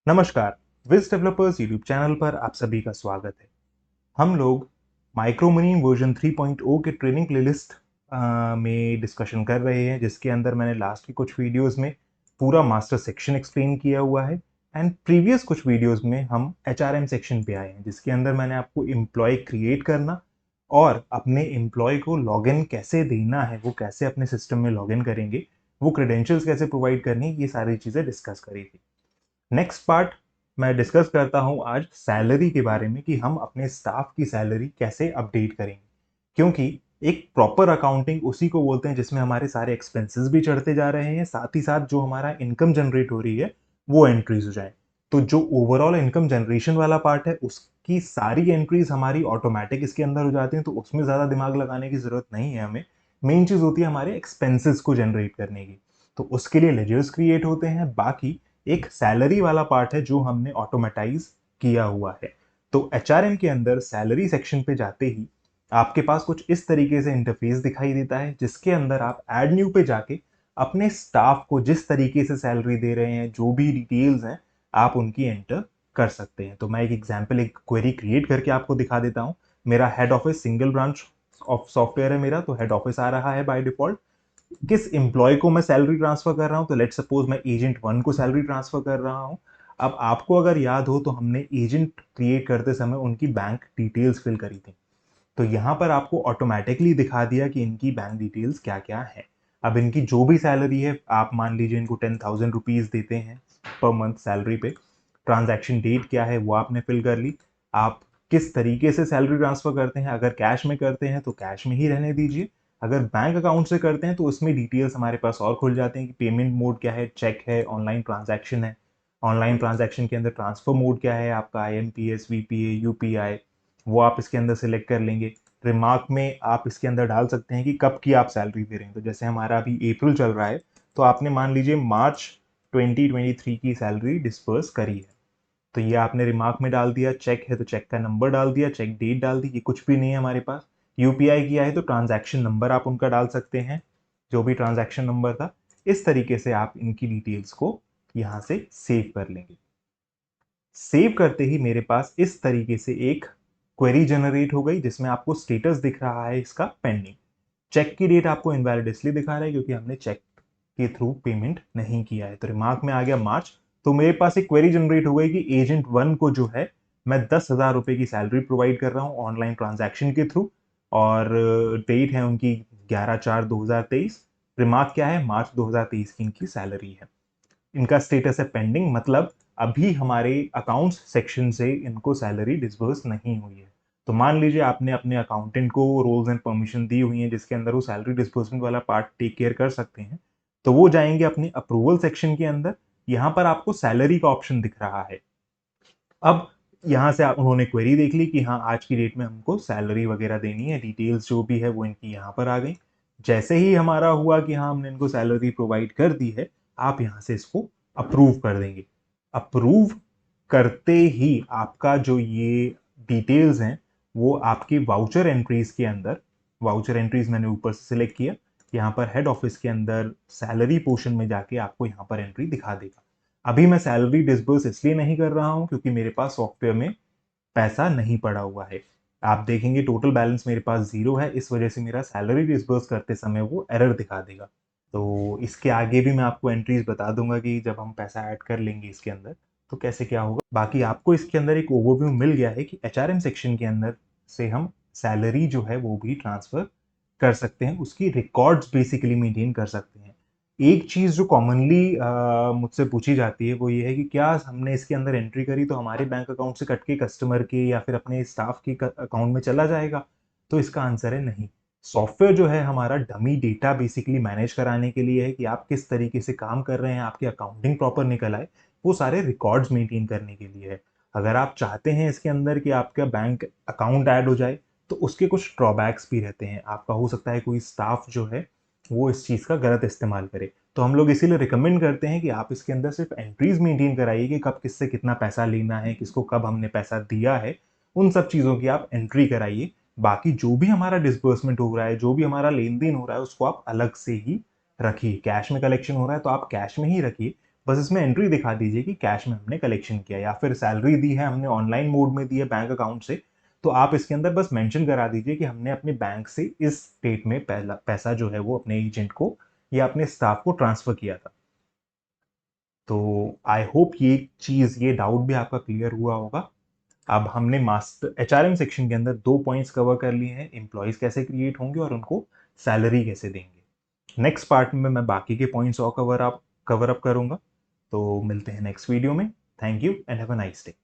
नमस्कार। Vij developers YouTube channel पर आप सभी का स्वागत है। हम लोग माइक्रो मनी वर्जन 3.0 के ट्रेनिंग प्लेलिस्ट में डिस्कशन कर रहे हैं, जिसके अंदर मैंने लास्ट की कुछ वीडियोस में पूरा मास्टर सेक्शन एक्सप्लेन किया हुआ है एंड प्रीवियस कुछ वीडियोस में हम एचआरएम सेक्शन पे आए हैं, जिसके अंदर मैंने आपको एम्प्लॉय क्रिएट करना और अपने एम्प्लॉय को लॉगिन कैसे देना है, वो कैसे अपने सिस्टम में लॉगिन करेंगे, वो क्रेडेंशियल्स कैसे प्रोवाइड करनी है, ये सारी चीज़ें डिस्कस करी थी। नेक्स्ट पार्ट मैं डिस्कस करता हूं आज सैलरी के बारे में कि हम अपने स्टाफ की सैलरी कैसे अपडेट करेंगे, क्योंकि एक प्रॉपर अकाउंटिंग उसी को बोलते हैं जिसमें हमारे सारे एक्सपेंसेस भी चढ़ते जा रहे हैं, साथ ही साथ जो हमारा इनकम जनरेट हो रही है वो एंट्रीज हो जाए। तो जो ओवरऑल इनकम जनरेशन वाला पार्ट है उसकी सारी एंट्रीज हमारी ऑटोमेटिक इसके अंदर हो जाती हैं, तो उसमें ज़्यादा दिमाग लगाने की ज़रूरत नहीं है हमें। मेन चीज़ होती है हमारे एक्सपेंसेस को जनरेट करने की, तो उसके लिए लेजर्स क्रिएट होते हैं। बाकी एक सैलरी वाला पार्ट है जो हमने ऑटोमेटाइज किया हुआ है। तो एचआरएम के अंदर सैलरी सेक्शन पे जाते ही आपके पास कुछ इस तरीके से इंटरफेस दिखाई देता है, जिसके अंदर आप ऐड न्यू पे जाके अपने स्टाफ को जिस तरीके से सैलरी दे रहे हैं, जो भी डिटेल्स हैं, आप उनकी एंटर कर सकते हैं। तो मैं एक एग्जांपल, एक क्वेरी क्रिएट करके आपको दिखा देता हूं। मेरा head office single branch of software है मेरा, तो हेड ऑफिस आ रहा है बाय डिफॉल्ट। किस एम्प्लॉय को मैं सैलरी ट्रांसफर कर रहा हूं, तो लेट सपोज मैं एजेंट 1 को सैलरी ट्रांसफर कर रहा हूं। अब आपको अगर याद हो तो हमने एजेंट क्रिएट करते समय उनकी बैंक डिटेल्स फिल करी थी, तो यहां पर आपको ऑटोमेटिकली दिखा दिया कि इनकी बैंक डिटेल्स क्या क्या है। अब इनकी जो भी सैलरी है, आप मान लीजिए इनको 10,000 रुपीज देते हैं पर मंथ सैलरी पे, ट्रांजैक्शन डेट क्या है वो आपने फिल कर ली। आप किस तरीके से सैलरी ट्रांसफर करते हैं, अगर कैश में करते हैं तो कैश में ही रहने दीजिए, अगर बैंक अकाउंट से करते हैं तो उसमें डिटेल्स हमारे पास और खुल जाते हैं कि पेमेंट मोड क्या है, चेक है, ऑनलाइन ट्रांजैक्शन है। ऑनलाइन ट्रांजैक्शन के अंदर ट्रांसफर मोड क्या है आपका, आईएमपीएस, वीपीए, यूपीआई, वो आप इसके अंदर सेलेक्ट कर लेंगे। रिमार्क में आप इसके अंदर डाल सकते हैं कि कब की आप सैलरी दे रहे हैं। तो जैसे हमारा अभी अप्रैल चल रहा है, तो आपने मान लीजिए मार्च 2023 की सैलरी डिस्पर्स करी है, तो ये आपने रिमार्क में डाल दिया। चेक है तो चेक का नंबर डाल दिया, चेक डेट डाल दी, ये कुछ भी नहीं है हमारे पास। यूपीआई किया है तो ट्रांजैक्शन नंबर आप उनका डाल सकते हैं, जो भी ट्रांजैक्शन नंबर था। इस तरीके से आप इनकी डिटेल्स को यहां से सेव कर लेंगे। सेव करते ही मेरे पास इस तरीके से एक क्वेरी जनरेट हो गई, जिसमें आपको स्टेटस दिख रहा है इसका पेंडिंग। चेक की डेट आपको इनवैलिड इसलिए दिखा रहा है क्योंकि हमने चेक के थ्रू पेमेंट नहीं किया है, तो रिमार्क में आ गया मार्च। तो मेरे पास एक क्वेरी जनरेट हो गई कि एजेंट 1 को जो है मैं 10,000 रुपए की सैलरी प्रोवाइड कर रहा हूँ ऑनलाइन ट्रांजैक्शन के थ्रू, और डेट है उनकी 11/4/2023। रिमार्क क्या है, मार्च 2023 की इनकी सैलरी है। इनका स्टेटस है पेंडिंग, मतलब अभी हमारे अकाउंट्स सेक्शन से इनको सैलरी डिसबर्स नहीं हुई है। तो मान लीजिए आपने अपने अकाउंटेंट को रोल्स एंड परमिशन दी हुई है जिसके अंदर वो सैलरी डिसबर्समेंट वाला पार्ट टेक केयर कर सकते हैं, तो वो जाएंगे अपने अप्रूवल सेक्शन के अंदर। यहां पर आपको सैलरी का ऑप्शन दिख रहा है। अब यहां से उन्होंने क्वेरी देख ली कि हाँ आज की डेट में हमको सैलरी वगैरह देनी है, डिटेल्स जो भी है वो इनकी यहाँ पर आ गई। जैसे ही हमारा हुआ कि हाँ हमने इनको सैलरी प्रोवाइड कर दी है, आप यहाँ से इसको अप्रूव कर देंगे। अप्रूव करते ही आपका जो ये डिटेल्स हैं वो आपकी वाउचर एंट्रीज के अंदर, वाउचर एंट्रीज मैंने ऊपर से सिलेक्ट किया, यहाँ पर हेड ऑफिस के अंदर सैलरी पोर्शन में जाके आपको यहाँ पर एंट्री दिखा देगा। अभी मैं सैलरी डिसबर्स इसलिए नहीं कर रहा हूं क्योंकि मेरे पास सॉफ्टवेयर में पैसा नहीं पड़ा हुआ है। आप देखेंगे टोटल बैलेंस मेरे पास 0 है, इस वजह से मेरा सैलरी डिसबर्स करते समय वो एरर दिखा देगा। तो इसके आगे भी मैं आपको एंट्रीज बता दूंगा कि जब हम पैसा ऐड कर लेंगे इसके अंदर तो कैसे क्या होगा। बाकी आपको इसके अंदर एक ओवरव्यू मिल गया है कि एचआरएम सेक्शन के अंदर से हम सैलरी जो है वो भी ट्रांसफर कर सकते हैं, उसकी रिकॉर्ड्स बेसिकली मेंटेन कर सकते हैं। एक चीज जो कॉमनली मुझसे पूछी जाती है वो ये है कि क्या हमने इसके अंदर एंट्री करी तो हमारे बैंक अकाउंट से कट के कस्टमर के या फिर अपने स्टाफ के अकाउंट में चला जाएगा। तो इसका आंसर है नहीं। सॉफ्टवेयर जो है हमारा डमी डेटा बेसिकली मैनेज कराने के लिए है कि आप किस तरीके से काम कर रहे हैं, आपकी अकाउंटिंग प्रॉपर निकल आए, वो सारे रिकॉर्ड्स मेंटेन करने के लिए है। अगर आप चाहते हैं इसके अंदर कि आपका बैंक अकाउंट ऐड हो जाए तो उसके कुछ ड्रॉबैक्स भी रहते हैं। आपका हो सकता है कोई स्टाफ जो है वो इस चीज़ का गलत इस्तेमाल करे, तो हम लोग इसीलिए रिकमेंड करते हैं कि आप इसके अंदर सिर्फ एंट्रीज मेंटेन कराइए कि कब किससे कितना पैसा लेना है, किसको कब हमने पैसा दिया है, उन सब चीज़ों की आप एंट्री कराइए। बाकी जो भी हमारा डिसबर्समेंट हो रहा है, जो भी हमारा लेन देन हो रहा है, उसको आप अलग से ही रखिए। कैश में कलेक्शन हो रहा है तो आप कैश में ही रखिए, बस इसमें एंट्री दिखा दीजिए कि कैश में हमने कलेक्शन किया, या फिर सैलरी दी है हमने ऑनलाइन मोड में दी है बैंक अकाउंट से, तो आप इसके अंदर बस मेंशन करा दीजिए कि हमने अपने बैंक से इस डेट में पहला पैसा जो है वो अपने एजेंट को या अपने स्टाफ को ट्रांसफर किया था। तो आई होप ये डाउट भी आपका क्लियर हुआ होगा। अब हमने मास्टर एचआरएम सेक्शन के अंदर 2 पॉइंट्स कवर कर लिए हैं, एम्प्लॉयज कैसे क्रिएट होंगे और उनको सैलरी कैसे देंगे। नेक्स्ट पार्ट में मैं बाकी के पॉइंट्स और कवर अप करूंगा। तो मिलते हैं नेक्स्ट वीडियो में। Thank you and have a nice day.